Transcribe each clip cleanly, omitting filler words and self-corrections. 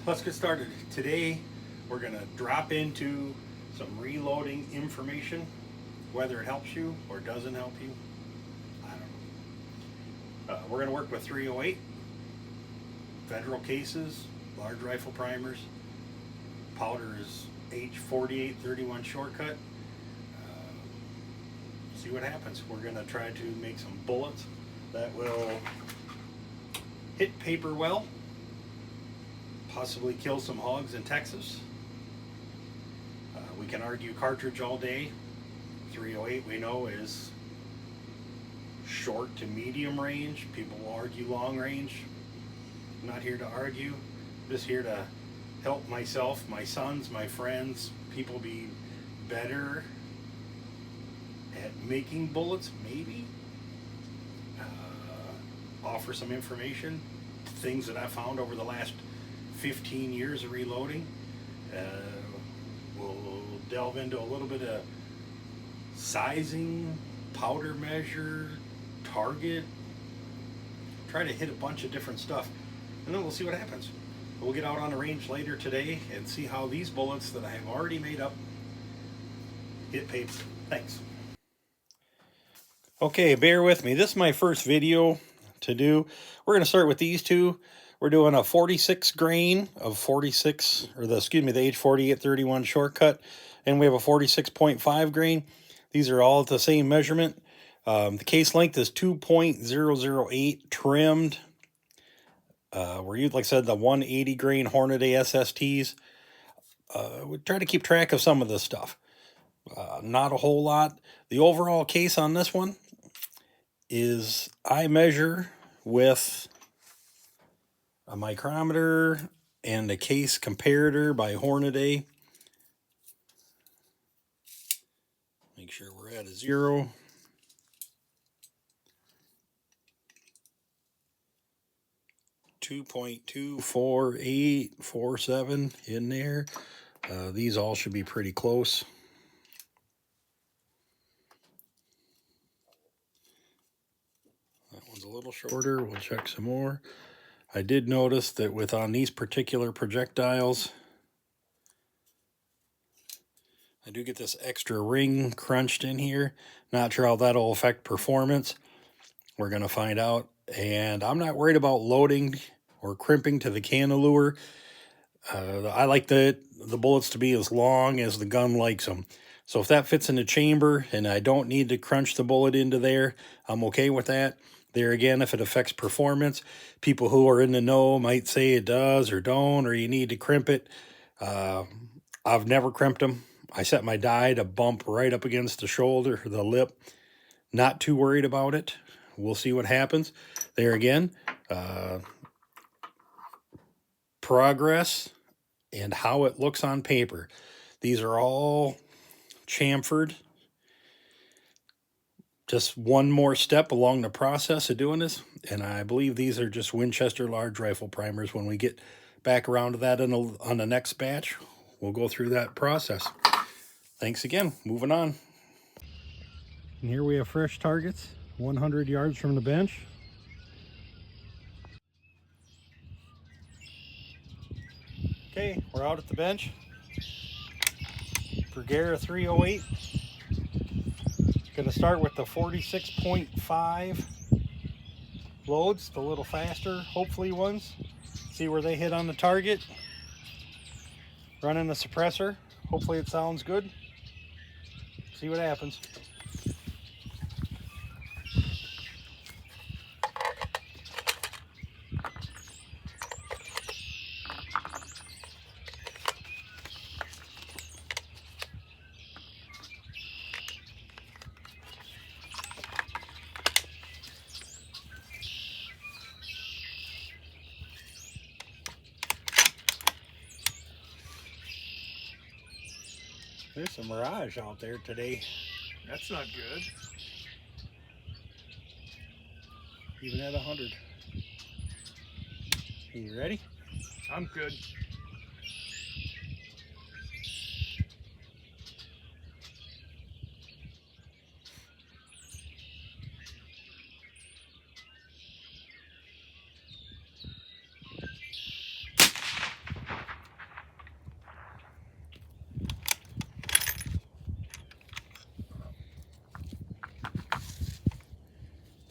Let's get started. Today we're going to drop into some reloading information. Whether it helps you or doesn't help you, I don't know. We're going to work with 308, federal cases, large rifle primers. Powder is H4831 shortcut. See what happens. We're going to try to make some bullets that will hit paper well, possibly kill some hogs in Texas. We can argue cartridge all day. 308 we know is short to medium range. People will argue long range. I'm not here to argue. I'm just here to help myself, my sons, my friends, people be better at making bullets, maybe. Offer some information, things that I found over the last 15 years of reloading. We'll delve into a little bit of sizing, powder measure, target, try to hit a bunch of different stuff, and then we'll see what happens. We'll get out on the range later today and see how these bullets that I have already made up hit paper. Thanks. Okay, bear with me. This is my first video to do. We're going to start with these two. We're doing a 46 grain of 46, or the H4831 shortcut, and we have a 46.5 grain. These are all at the same measurement. The case length is 2.008 trimmed. We're using, like I said, the 180 grain Hornady SSTs. We try to keep track of some of this stuff. Not a whole lot. The overall case on this one is I measure with a micrometer and a case comparator by Hornady. Make sure we're at a 0. .24847 in there. These all should be pretty close. That one's a little shorter. We'll check some more. I did notice that on these particular projectiles, I do get this extra ring crunched in here. Not sure how that'll affect performance. We're going to find out. And I'm not worried about loading or crimping to the cannelure. I like the bullets to be as long as the gun likes them. So if that fits in the chamber and I don't need to crunch the bullet into there, I'm okay with that. There again, if it affects performance, people who are in the know might say it does or don't, or you need to crimp it. I've never crimped them. I set my die to bump right up against the shoulder, the lip. Not too worried about it. We'll see what happens. There again, progress and how it looks on paper. These are all chamfered. Just one more step along the process of doing this, and I believe these are just Winchester large rifle primers. When we get back around to that on the next batch, we'll go through that process. Thanks again. Moving on. And here we have fresh targets, 100 yards from the bench. Okay, we're out at the bench. SKrMKr 308. Going to start with the 46.5 loads, the little faster, hopefully ones. See where they hit on the target. Running the suppressor. Hopefully it sounds good. See what happens. There's some mirage out there today. That's not good. Even at 100. Are you ready? I'm good.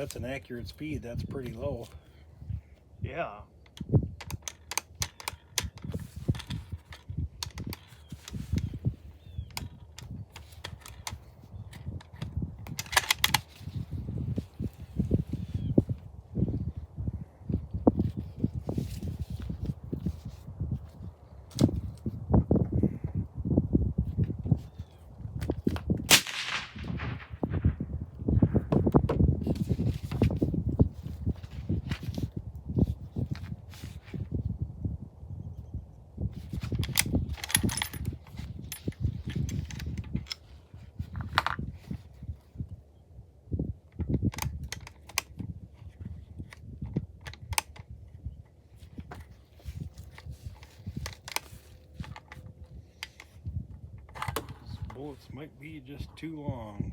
That's an accurate speed. That's pretty low. Yeah. These bullets might be just too long.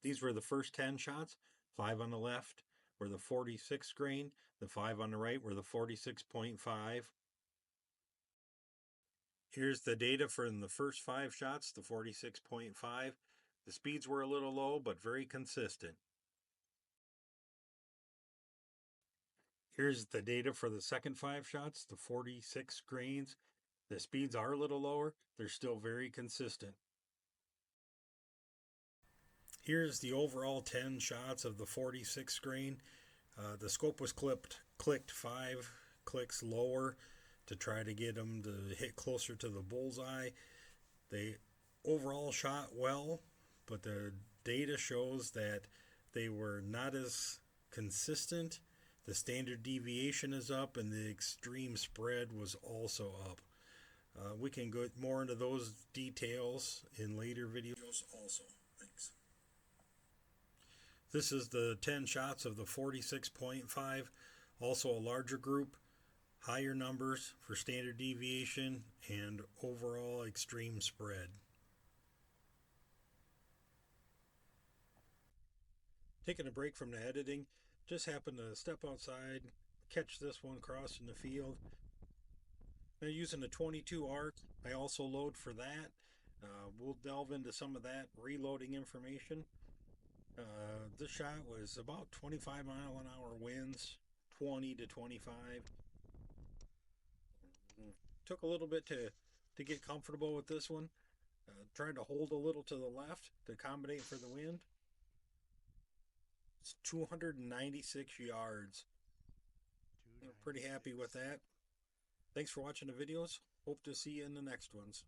These were the first 10 shots. 5 on the left were the 46 grain. The 5 on the right were the 46.5. Here's the data from the first 5 shots, the 46.5. The speeds were a little low, but very consistent. Here's the data for the second 5 shots, the 46 grains. The speeds are a little lower. They're still very consistent. Here's the overall 10 shots of the 46 grain. The scope was clicked 5 clicks lower to try to get them to hit closer to the bullseye. They overall shot well, but the data shows that they were not as consistent. The standard deviation is up, and the extreme spread was also up. We can go more into those details in later videos also. Thanks. This is the 10 shots of the 46.5, also a larger group, higher numbers for standard deviation and overall extreme spread. Taking a break from the editing, just happened to step outside, catch this one crossing the field. Now using a 22 arc, I also load for that. We'll delve into some of that reloading information. This shot was about 25-mile-an-hour winds, 20 to 25. Took a little bit to get comfortable with this one. Tried to hold a little to the left to accommodate for the wind. It's 296 yards. I'm pretty happy with that. Thanks for watching the videos. Hope to see you in the next ones.